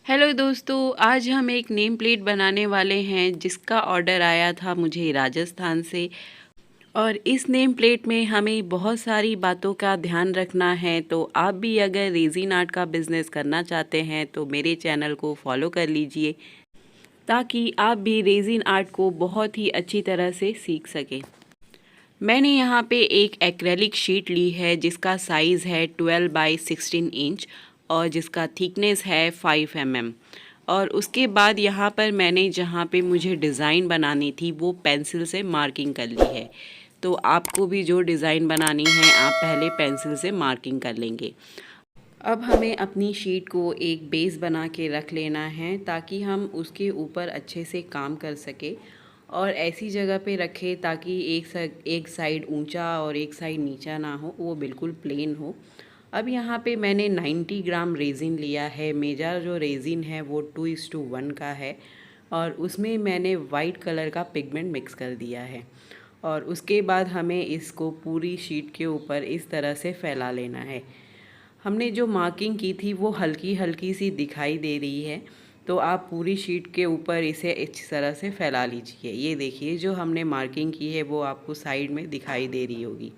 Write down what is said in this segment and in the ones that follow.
Hello दोस्तों, आज हम एक नेम प्लेट बनाने वाले हैं जिसका ऑर्डर आया था मुझे राजस्थान से। और इस नेम प्लेट में हमें बहुत सारी बातों का ध्यान रखना है। तो आप भी अगर रेज़िन आर्ट का बिज़नेस करना चाहते हैं तो मेरे चैनल को फॉलो कर लीजिए, ताकि आप भी रेज़िन आर्ट को बहुत ही अच्छी तरह से सीख सकें। मैंने यहाँ पे एक एक्रेलिक शीट ली है जिसका साइज़ है 12 बाई 16 इंच और जिसका थिकनेस है 5 mm। और उसके बाद यहाँ पर मैंने जहाँ पे मुझे डिज़ाइन बनानी थी वो पेंसिल से मार्किंग कर ली है। तो आपको भी जो डिज़ाइन बनानी है आप पहले पेंसिल से मार्किंग कर लेंगे। अब हमें अपनी शीट को एक बेस बना के रख लेना है ताकि हम उसके ऊपर अच्छे से काम कर सके। और ऐसी जगह पे रखें ताकि एक साइड ऊंचा और एक साइड नीचा ना हो, वो बिल्कुल प्लेन हो। अब यहाँ पे मैंने 90 ग्राम रेज़िन लिया है। मेरा जो रेज़िन है वो 2:1 का है और उसमें मैंने वाइट कलर का पिगमेंट मिक्स कर दिया है। और उसके बाद हमें इसको पूरी शीट के ऊपर इस तरह से फैला लेना है। हमने जो मार्किंग की थी वो हल्की हल्की सी दिखाई दे रही है, तो आप पूरी शीट के ऊपर इसे इस तरह से फैला लीजिए। ये देखिए, जो हमने मार्किंग की है वो आपको साइड में दिखाई दे रही होगी।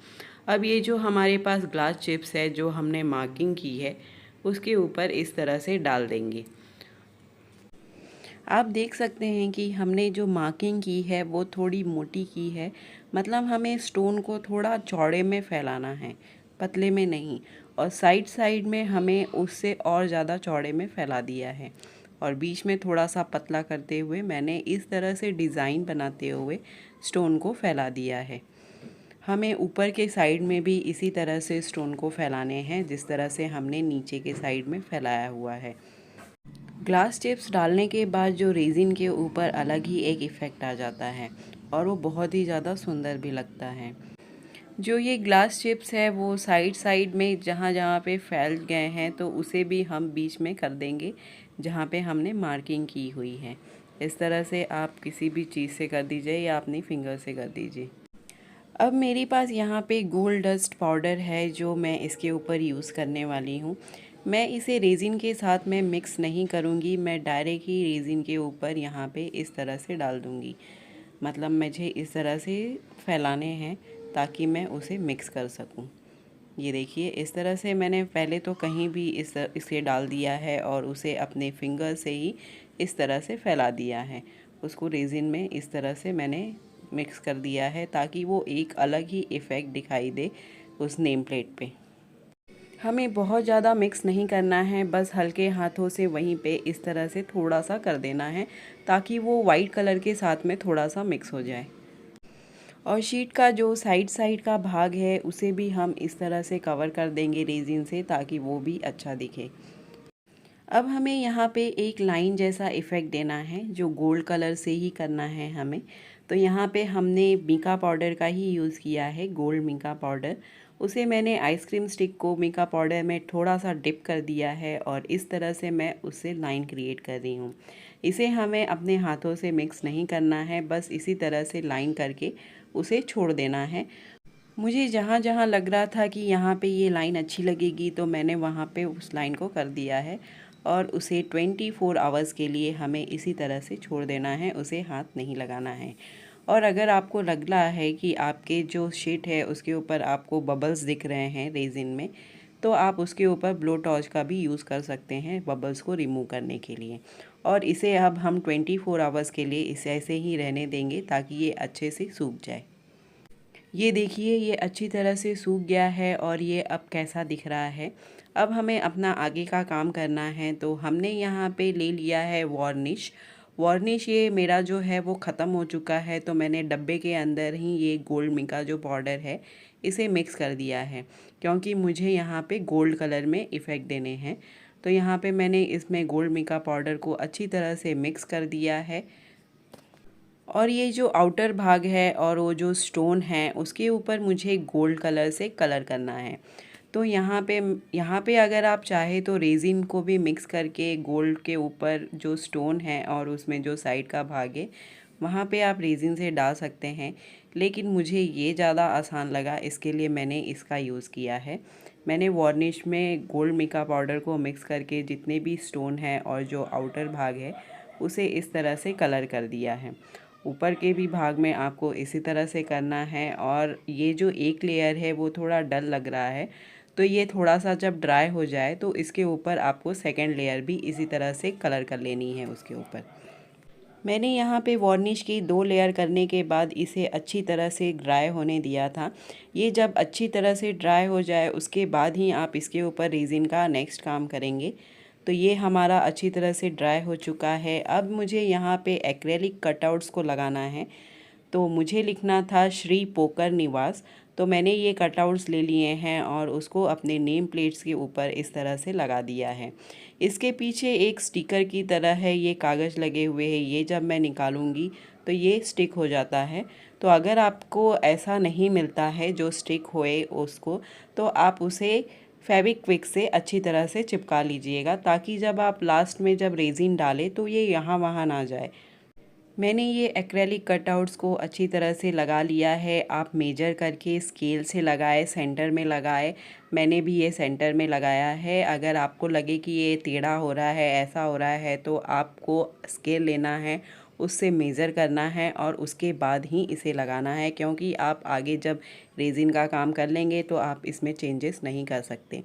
अब ये जो हमारे पास ग्लास चिप्स है जो हमने मार्किंग की है उसके ऊपर इस तरह से डाल देंगे। आप देख सकते हैं कि हमने जो मार्किंग की है वो थोड़ी मोटी की है, मतलब हमें स्टोन को थोड़ा चौड़े में फैलाना है, पतले में नहीं। और साइड साइड में हमें उससे और ज़्यादा चौड़े में फैला दिया है और बीच में थोड़ा सा पतला करते हुए मैंने इस तरह से डिज़ाइन बनाते हुए स्टोन को फैला दिया है। हमें ऊपर के साइड में भी इसी तरह से स्टोन को फैलाने हैं जिस तरह से हमने नीचे के साइड में फैलाया हुआ है। ग्लास चिप्स डालने के बाद जो रेज़िन के ऊपर अलग ही एक इफ़ेक्ट आ जाता है और वो बहुत ही ज़्यादा सुंदर भी लगता है। जो ये ग्लास चिप्स है वो साइड साइड में जहाँ जहाँ पे फैल गए हैं तो उसे भी हम बीच में कर देंगे जहाँ पे हमने मार्किंग की हुई है। इस तरह से आप किसी भी चीज़ से कर दीजिए या अपनी फिंगर से कर दीजिए। अब मेरे पास यहाँ पे गोल्ड डस्ट पाउडर है जो मैं इसके ऊपर यूज़ करने वाली हूँ। मैं इसे रेज़िन के साथ में मिक्स नहीं करूँगी, मैं डायरेक्ट ही रेज़िन के ऊपर यहाँ पे इस तरह से डाल दूँगी। मतलब मुझे इस तरह से फैलाने हैं ताकि मैं उसे मिक्स कर सकूँ। ये देखिए, इस तरह से मैंने पहले तो कहीं भी इसे डाल दिया है और उसे अपने फिंगर से ही इस तरह से फैला दिया है। उसको रेज़िन में इस तरह से मैंने मिक्स कर दिया है ताकि वो एक अलग ही इफ़ेक्ट दिखाई दे उस नेम प्लेट पे। हमें बहुत ज़्यादा मिक्स नहीं करना है, बस हल्के हाथों से वहीं पे इस तरह से थोड़ा सा कर देना है ताकि वो वाइट कलर के साथ में थोड़ा सा मिक्स हो जाए। और शीट का जो साइड साइड का भाग है उसे भी हम इस तरह से कवर कर देंगे रेज़िन से ताकि वो भी अच्छा दिखे। अब हमें यहाँ पे एक लाइन जैसा इफ़ेक्ट देना है जो गोल्ड कलर से ही करना है हमें। तो यहाँ पे हमने मीका पाउडर का ही यूज़ किया है, गोल्ड मीका पाउडर। उसे मैंने आइसक्रीम स्टिक को मीका पाउडर में थोड़ा सा डिप कर दिया है और इस तरह से मैं उससे लाइन क्रिएट कर रही हूँ। इसे हमें अपने हाथों से मिक्स नहीं करना है, बस इसी तरह से लाइन करके उसे छोड़ देना है। मुझे जहाँ जहाँ लग रहा था कि यहाँ पे ये लाइन अच्छी लगेगी तो मैंने वहाँ पे उस लाइन को कर दिया है और उसे 24 आवर्स के लिए हमें इसी तरह से छोड़ देना है, उसे हाथ नहीं लगाना है। और अगर आपको लग रहा है कि आपके जो शीट है उसके ऊपर आपको बबल्स दिख रहे हैं रेज़िन में, तो आप उसके ऊपर ब्लो टॉर्च का भी यूज़ कर सकते हैं बबल्स को रिमूव करने के लिए। और इसे अब हम 24 आवर्स के लिए इसे ऐसे ही रहने देंगे ताकि ये अच्छे से सूख जाए। ये देखिए, ये अच्छी तरह से सूख गया है और ये अब कैसा दिख रहा है। अब हमें अपना आगे का काम करना है। तो हमने यहाँ पे ले लिया है वार्निश। वार्निश ये मेरा जो है वो ख़त्म हो चुका है, तो मैंने डब्बे के अंदर ही ये गोल्ड मिका जो पाउडर है इसे मिक्स कर दिया है क्योंकि मुझे यहाँ पे गोल्ड कलर में इफ़ेक्ट देने हैं। तो यहाँ पे मैंने इसमें गोल्ड मिका पाउडर को अच्छी तरह से मिक्स कर दिया है। और ये जो आउटर भाग है और वो जो स्टोन है उसके ऊपर मुझे गोल्ड कलर से कलर करना है। तो यहाँ पे अगर आप चाहे तो रेज़िन को भी मिक्स करके गोल्ड के ऊपर जो स्टोन है और उसमें जो साइड का भाग है वहाँ पे आप रेज़िन से डाल सकते हैं, लेकिन मुझे ये ज़्यादा आसान लगा, इसके लिए मैंने इसका यूज़ किया है। मैंने वार्निश में गोल्ड मिका पाउडर को मिक्स करके जितने भी स्टोन है और जो आउटर भाग है उसे इस तरह से कलर कर दिया है। ऊपर के भी भाग में आपको इसी तरह से करना है, और ये जो एक लेयर है वो थोड़ा डल लग रहा है, तो ये थोड़ा सा जब ड्राई हो जाए तो इसके ऊपर आपको सेकंड लेयर भी इसी तरह से कलर कर लेनी है उसके ऊपर। मैंने यहाँ पे वार्निश की 2 लेयर करने के बाद इसे अच्छी तरह से ड्राई होने दिया था। ये जब अच्छी तरह से ड्राई हो जाए उसके बाद ही आप इसके ऊपर रेज़िन का नेक्स्ट काम करेंगे। तो ये हमारा अच्छी तरह से ड्राई हो चुका है। अब मुझे यहाँ पे एक्रेलिक कटआउट्स को लगाना है। तो मुझे लिखना था श्री पोकर निवास, तो मैंने ये कटआउट्स ले लिए हैं और उसको अपने नेम प्लेट्स के ऊपर इस तरह से लगा दिया है। इसके पीछे एक स्टिकर की तरह है, ये कागज़ लगे हुए हैं, ये जब मैं निकालूंगी तो ये स्टिक हो जाता है। तो अगर आपको ऐसा नहीं मिलता है जो स्टिक होए उसको, तो आप उसे फेविक्विक से अच्छी तरह से चिपका लीजिएगा, ताकि जब आप लास्ट में जब रेज़िन डालें तो ये यहाँ वहाँ ना जाए। मैंने ये एक्रेलिक कटआउट्स को अच्छी तरह से लगा लिया है। आप मेजर करके स्केल से लगाए, सेंटर में लगाए। मैंने भी ये सेंटर में लगाया है। अगर आपको लगे कि ये टेढ़ा हो रहा है, ऐसा हो रहा है, तो आपको स्केल लेना है, उससे मेज़र करना है और उसके बाद ही इसे लगाना है, क्योंकि आप आगे जब रेज़िन का काम कर लेंगे तो आप इसमें चेंजेस नहीं कर सकते।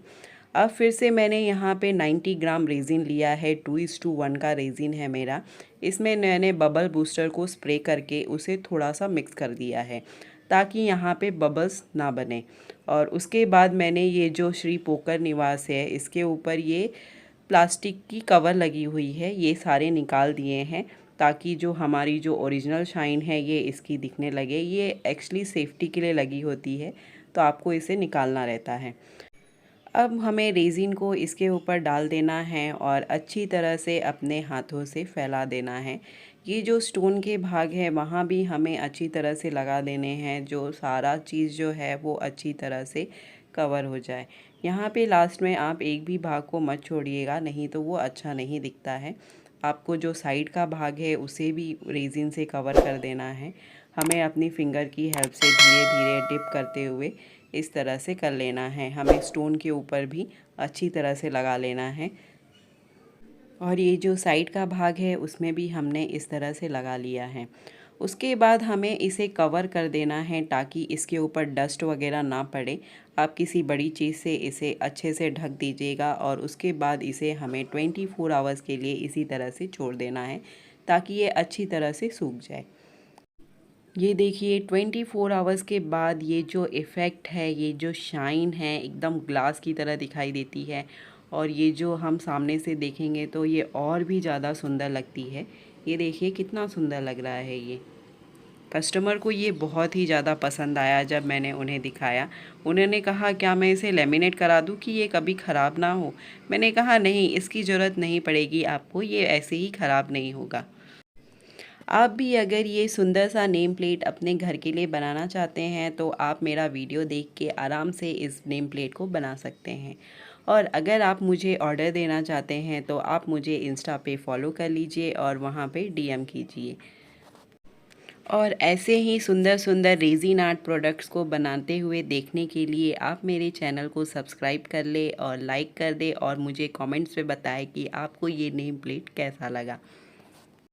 अब फिर से मैंने यहाँ पे 90 ग्राम रेज़िन लिया है, 2:1 का रेज़िन है मेरा। इसमें मैंने बबल बूस्टर को स्प्रे करके उसे थोड़ा सा मिक्स कर दिया है, ताकि यहाँ पे बबल्स ना बने। और उसके बाद मैंने ये जो श्री पोकर निवास है, इसके ऊपर ये प्लास्टिक की कवर लगी हुई है, ये सारे निकाल दिए हैं, ताकि जो हमारी जो ओरिजिनल शाइन है ये इसकी दिखने लगे। ये एक्चुअली सेफ्टी के लिए लगी होती है, तो आपको इसे निकालना रहता है। अब हमें रेज़िन को इसके ऊपर डाल देना है और अच्छी तरह से अपने हाथों से फैला देना है। ये जो स्टोन के भाग है वहाँ भी हमें अच्छी तरह से लगा देने हैं, जो सारा चीज़ जो है वो अच्छी तरह से कवर हो जाए। यहाँ पे लास्ट में आप एक भी भाग को मत छोड़िएगा, नहीं तो वो अच्छा नहीं दिखता है। आपको जो साइड का भाग है उसे भी रेज़िन से कवर कर देना है। हमें अपनी फिंगर की हेल्प से धीरे धीरे डिप करते हुए इस तरह से कर लेना है। हमें स्टोन के ऊपर भी अच्छी तरह से लगा लेना है, और ये जो साइड का भाग है उसमें भी हमने इस तरह से लगा लिया है। उसके बाद हमें इसे कवर कर देना है, ताकि इसके ऊपर डस्ट वगैरह ना पड़े। आप किसी बड़ी चीज़ से इसे अच्छे से ढक दीजिएगा, और उसके बाद इसे हमें 24 आवर्स के लिए इसी तरह से छोड़ देना है, ताकि ये अच्छी तरह से सूख जाए। ये देखिए 24 आवर्स के बाद ये जो इफ़ेक्ट है, ये जो शाइन है, एकदम ग्लास की तरह दिखाई देती है। और ये जो हम सामने से देखेंगे तो ये और भी ज़्यादा सुंदर लगती है। ये देखिए कितना सुंदर लग रहा है ये। कस्टमर को ये बहुत ही ज़्यादा पसंद आया जब मैंने उन्हें दिखाया। उन्होंने कहा, क्या मैं इसे लेमिनेट करा दूँ कि ये कभी ख़राब ना हो? मैंने कहा नहीं, इसकी ज़रूरत नहीं पड़ेगी आपको, ये ऐसे ही ख़राब नहीं होगा। आप भी अगर ये सुंदर सा नेम प्लेट अपने घर के लिए बनाना चाहते हैं तो आप मेरा वीडियो देख के आराम से इस नेम प्लेट को बना सकते हैं। और अगर आप मुझे ऑर्डर देना चाहते हैं तो आप मुझे इंस्टा पे फॉलो कर लीजिए और वहाँ पे डीएम कीजिए। और ऐसे ही सुंदर सुंदर रेज़िन आर्ट प्रोडक्ट्स को बनाते हुए देखने के लिए आप मेरे चैनल को सब्सक्राइब कर ले और लाइक कर दे, और मुझे कमेंट्स में बताएं कि आपको ये नेम प्लेट कैसा लगा।